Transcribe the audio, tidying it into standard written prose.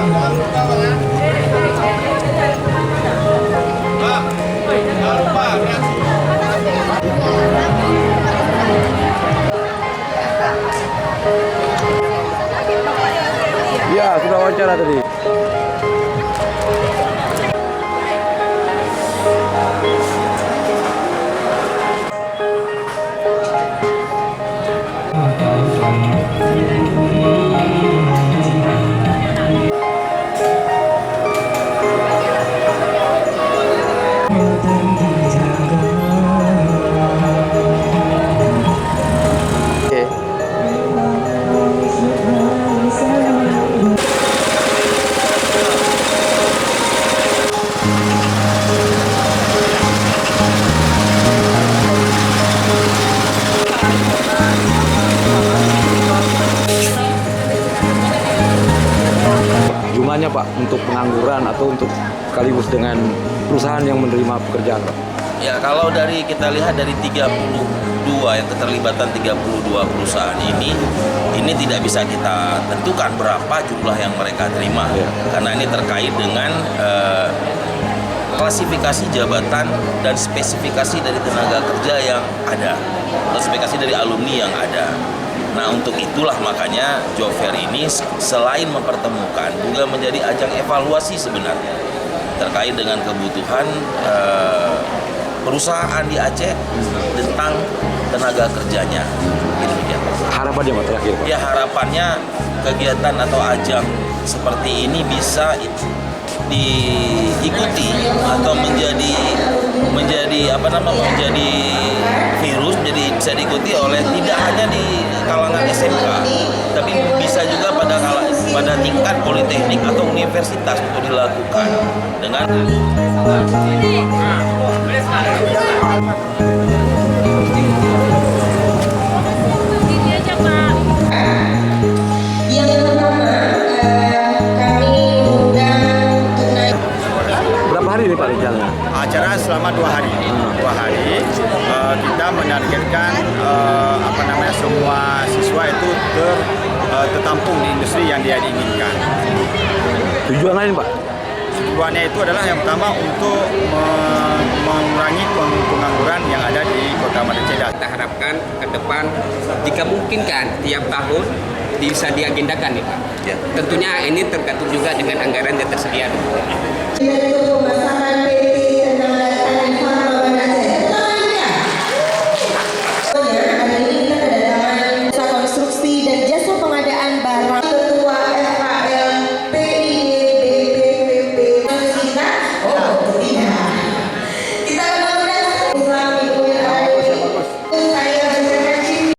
Ya, sudah wawancara tadi. Jumlahnya Pak untuk pengangguran atau untuk sekaligus dengan perusahaan yang menerima pekerjaan Pak? Ya, kalau dari kita lihat dari 32 yang keterlibatan 32 perusahaan ini tidak bisa kita tentukan berapa jumlah yang mereka terima, ya. Karena ini terkait dengan klasifikasi jabatan dan spesifikasi dari tenaga kerja yang ada, klasifikasi dari alumni yang ada. Nah, untuk itulah makanya Job Fair ini selain mempertemukan juga menjadi ajang evaluasi sebenarnya terkait dengan kebutuhan perusahaan di Aceh tentang tenaga kerjanya. Harapannya Pak terakhir Pak? Ya, harapannya kegiatan atau ajang seperti ini bisa diikuti atau menjadi virus, jadi bisa diikuti oleh tidak hanya di kalangan SMK, tapi bisa juga pada tingkat politeknik atau universitas untuk dilakukan dengan Ini Pak rencananya? Acara selama 2 hari. 2 hari kita menargetkan semua siswa itu tertampung di industri yang dia inginkan. Tujuan lain Pak? Tujuannya itu adalah yang pertama untuk mengurangi pengangguran yang ada di Kota Banda Aceh. Kita harapkan ke depan jika mungkin kan tiap tahun bisa diagendakan nih Pak. Ya. Tentunya ini tergantung juga dengan anggaran yang tersedia.